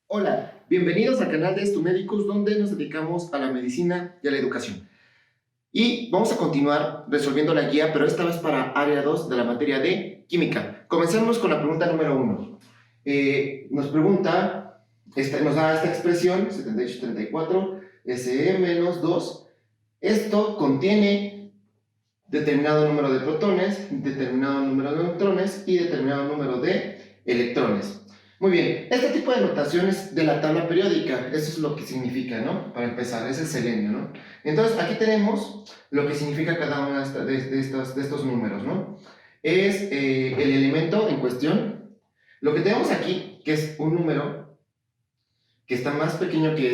Hola, bienvenidos al canal de Estumédicos, donde nos dedicamos a la medicina y a la educación. Y vamos a continuar resolviendo la guía, pero esta vez para área 2 de la materia de química. Comencemos con la pregunta número 1. Nos pregunta, nos da esta expresión, 7834, Se menos 2. Esto contiene determinado número de protones, determinado número de neutrones y determinado número de electrones. Muy bien, este tipo de notaciones de la tabla periódica, eso es lo que significa, ¿no? Para empezar, es el selenio, ¿no? Entonces, aquí tenemos lo que significa cada uno de estos números, ¿no? Es el elemento en cuestión. Lo que tenemos aquí, que es un número que está más pequeño que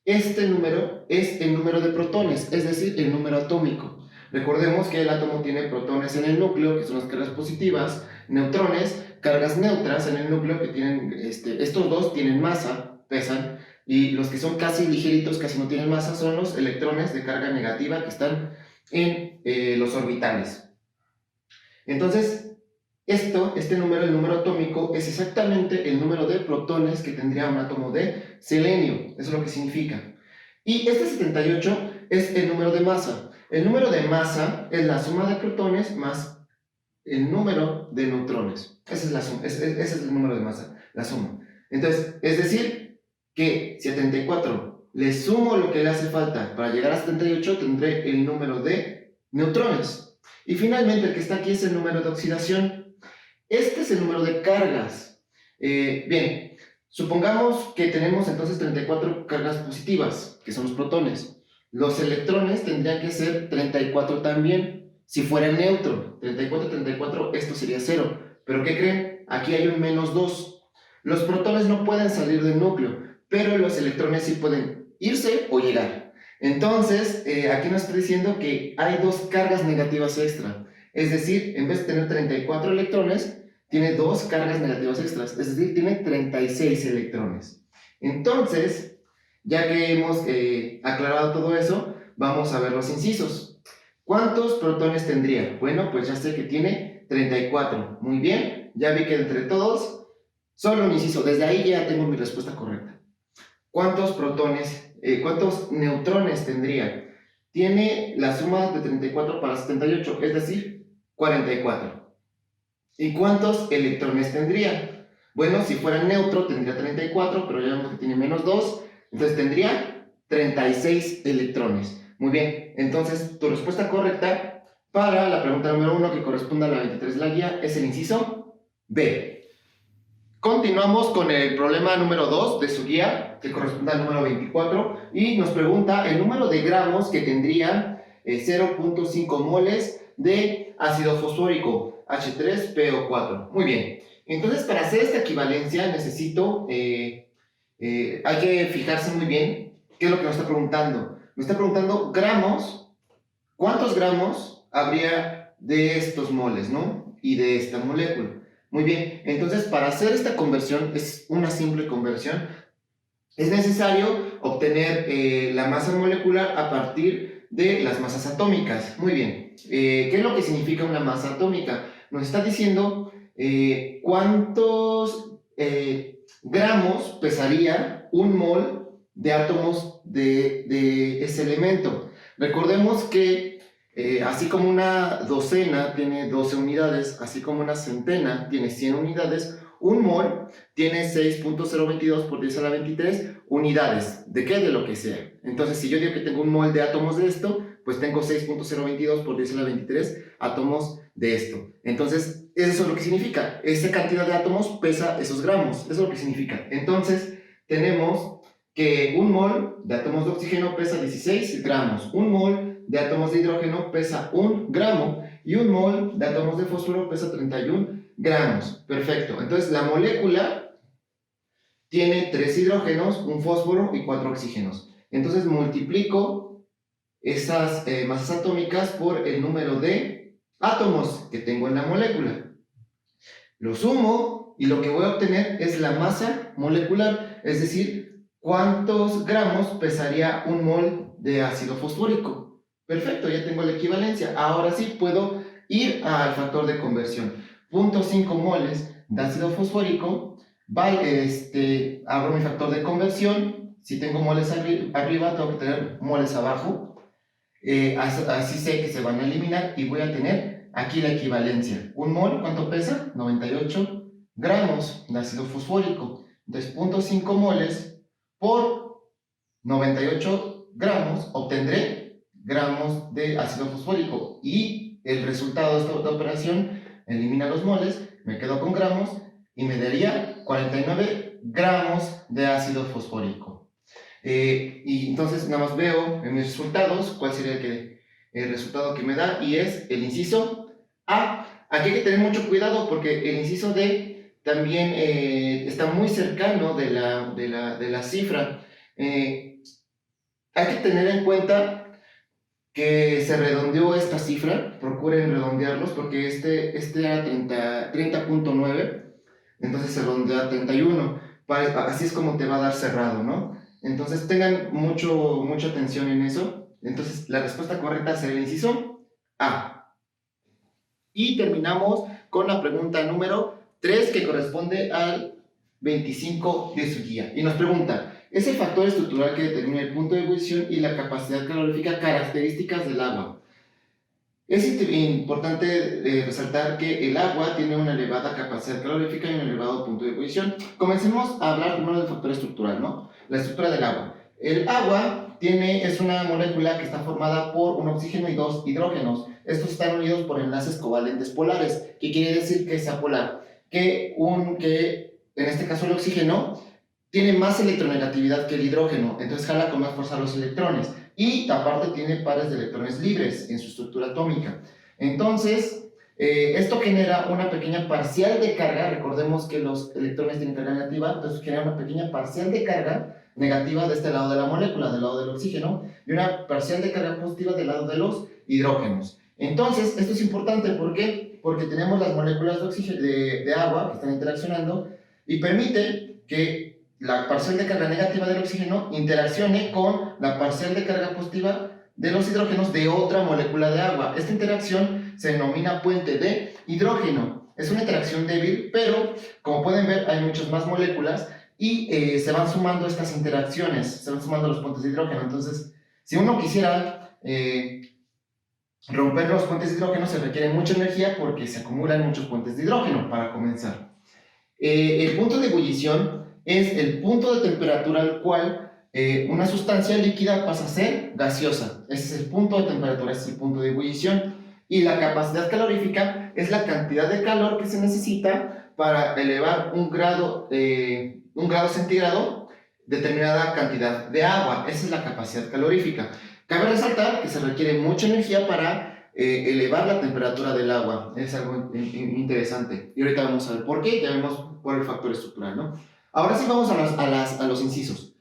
este número es el número de protones, es decir, el número atómico. Recordemos que el átomo tiene protones en el núcleo, que son las cargas positivas, neutrones, cargas neutras en el núcleo, que tienen, estos dos tienen masa, pesan, y los que son casi ligeritos, casi no tienen masa, son los electrones de carga negativa que están en los orbitales. Entonces, este número, el número atómico, es exactamente el número de protones que tendría un átomo de selenio. Eso es lo que significa. Y este 78 es el número de masa. El número de masa es la suma de protones más el número de neutrones. Esa es la suma, ese es el número de masa, la suma. Entonces, es decir, que 74 le sumo lo que le hace falta para llegar a 78, tendré el número de neutrones. Y finalmente, el que está aquí es el número de oxidación. Este es el número de cargas. Bien, supongamos que tenemos entonces 34 cargas positivas, que son los protones. Los electrones tendrían que ser 34 también. Si fuera neutro, 34, 34, esto sería 0. Pero ¿qué creen? Aquí hay un menos 2. Los protones no pueden salir del núcleo, pero los electrones sí pueden irse o llegar. Entonces, aquí nos está diciendo que hay dos cargas negativas extra. Es decir, en vez de tener 34 electrones, tiene dos cargas negativas extras, es decir, tiene 36 electrones. Entonces, ya que hemos aclarado todo eso, vamos a ver los incisos. ¿Cuántos protones tendría? Bueno, pues ya sé que tiene 34. Muy bien, ya vi que entre todos, solo un inciso. Desde ahí ya tengo mi respuesta correcta. ¿Cuántos protones, cuántos neutrones tendría? Tiene la suma de 34 para 78, es decir, 44. ¿Y cuántos electrones tendría? Bueno, si fuera neutro tendría 34, pero ya vemos que tiene menos 2, entonces tendría 36 electrones. Muy bien, entonces tu respuesta correcta para la pregunta número 1, que corresponde a la 23 de la guía, es el inciso B. Continuamos con el problema número 2 de su guía, que corresponde al número 24, y nos pregunta el número de gramos que tendría 0.5 moles de ácido fosfórico, H3PO4. Muy bien, entonces para hacer esta equivalencia necesito, hay que fijarse muy bien qué es lo que nos está preguntando. Me está preguntando gramos, ¿cuántos gramos habría de estos moles, ¿no? Y de esta molécula. Muy bien, entonces para hacer esta conversión, es una simple conversión, es necesario obtener la masa molecular a partir de las masas atómicas. Muy bien, ¿qué es lo que significa una masa atómica? Nos está diciendo cuántos gramos pesaría un mol de átomos de ese elemento. Recordemos que así como una docena tiene 12 unidades, así como una centena tiene 100 unidades, un mol tiene 6.022 por 10 a la 23 unidades. ¿De qué? De lo que sea. Entonces, si yo digo que tengo un mol de átomos de esto, pues tengo 6.022 por 10 a la 23 átomos de esto. Entonces, eso es lo que significa. Esa cantidad de átomos pesa esos gramos. Eso es lo que significa. Entonces, tenemos que un mol de átomos de oxígeno pesa 16 gramos. Un mol de átomos de hidrógeno pesa 1 gramo y un mol de átomos de fósforo pesa 31 gramos. Perfecto. Entonces, la molécula tiene 3 hidrógenos, un fósforo y 4 oxígenos. Entonces, multiplico esas masas atómicas por el número de átomos que tengo en la molécula. Lo sumo y lo que voy a obtener es la masa molecular, es decir, cuántos gramos pesaría un mol de ácido fosfórico. Perfecto, ya tengo la equivalencia. Ahora sí puedo ir al factor de conversión. 0.5 moles de ácido fosfórico Abro mi factor de conversión. Si tengo moles arriba, tengo que tener moles abajo. Así sé que se van a eliminar y voy a tener aquí la equivalencia. Un mol, ¿cuánto pesa? 98 gramos de ácido fosfórico. Entonces, 0.5 moles por 98 gramos, obtendré gramos de ácido fosfórico. Y el resultado de esta operación elimina los moles, me quedo con gramos y me daría 49 gramos de ácido fosfórico. Y entonces nada más veo en mis resultados cuál sería el resultado que me da, y es el inciso A. Aquí hay que tener mucho cuidado porque el inciso D también está muy cercano de la cifra. Hay que tener en cuenta que se redondeó esta cifra, procuren redondearlos porque este era 30.9, entonces se redondea a 31, así es como te va a dar cerrado, ¿no? Entonces tengan mucha atención en eso. Entonces la respuesta correcta será el inciso A. Y terminamos con la pregunta número 3, que corresponde al 25 de su guía, y nos pregunta: es el factor estructural que determina el punto de ebullición y la capacidad calorífica, características del agua. Es importante resaltar que el agua tiene una elevada capacidad calorífica y un elevado punto de ebullición. Comencemos a hablar primero del factor estructural, ¿no? La estructura del agua. El agua es una molécula que está formada por un oxígeno y dos hidrógenos. Estos están unidos por enlaces covalentes polares. ¿Qué quiere decir que sea polar? Que en este caso el oxígeno tiene más electronegatividad que el hidrógeno, entonces jala con más fuerza los electrones, y aparte tiene pares de electrones libres en su estructura atómica. Entonces, esto genera una pequeña parcial de carga. Recordemos que los electrones tienen carga negativa, entonces genera una pequeña parcial de carga negativa de este lado de la molécula, del lado del oxígeno, y una parcial de carga positiva del lado de los hidrógenos. Entonces, esto es importante, ¿por qué? Porque tenemos las moléculas de agua que están interaccionando, y permite que la parcial de carga negativa del oxígeno interaccione con la parcial de carga positiva de los hidrógenos de otra molécula de agua. Esta interacción se denomina puente de hidrógeno. Es una interacción débil, pero como pueden ver hay muchas más moléculas y se van sumando estas interacciones, se van sumando los puentes de hidrógeno. Entonces, si uno quisiera romper los puentes de hidrógeno, se requiere mucha energía porque se acumulan muchos puentes de hidrógeno para comenzar. El punto de ebullición es el punto de temperatura al cual una sustancia líquida pasa a ser gaseosa. Ese es el punto de temperatura, ese es el punto de ebullición. Y la capacidad calorífica es la cantidad de calor que se necesita para elevar un grado centígrado determinada cantidad de agua. Esa es la capacidad calorífica. Cabe resaltar que se requiere mucha energía para elevar la temperatura del agua. Es algo interesante. Y ahorita vamos a ver por qué. Ya vemos por el factor estructural, ¿no? Ahora sí vamos a los incisos.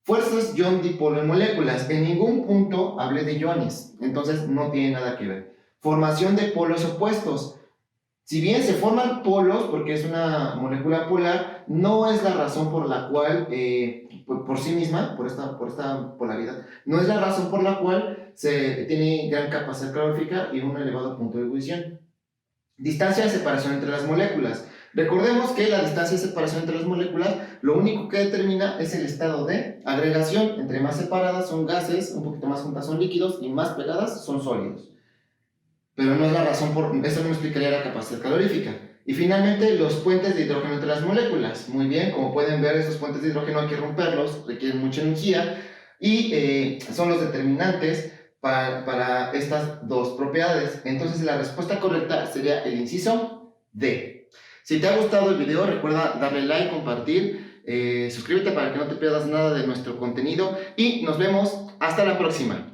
Fuerzas ion-dipolo en moléculas. En ningún punto hablé de iones, entonces no tiene nada que ver. Formación de polos opuestos. Si bien se forman polos porque es una molécula polar, no es la razón por la cual, por sí misma, por esta polaridad, no es la razón por la cual se tiene gran capacidad calorífica y un elevado punto de ebullición. Distancia de separación entre las moléculas. Recordemos que la distancia de separación entre las moléculas lo único que determina es el estado de agregación. Entre más separadas son gases, un poquito más juntas son líquidos, y más pegadas son sólidos. Pero no es la razón eso no explicaría la capacidad calorífica. Y finalmente, los puentes de hidrógeno entre las moléculas. Muy bien, como pueden ver, estos puentes de hidrógeno hay que romperlos, requieren mucha energía, y son los determinantes para estas dos propiedades. Entonces la respuesta correcta sería el inciso D. Si te ha gustado el video, recuerda darle like, compartir, suscríbete para que no te pierdas nada de nuestro contenido, y nos vemos hasta la próxima.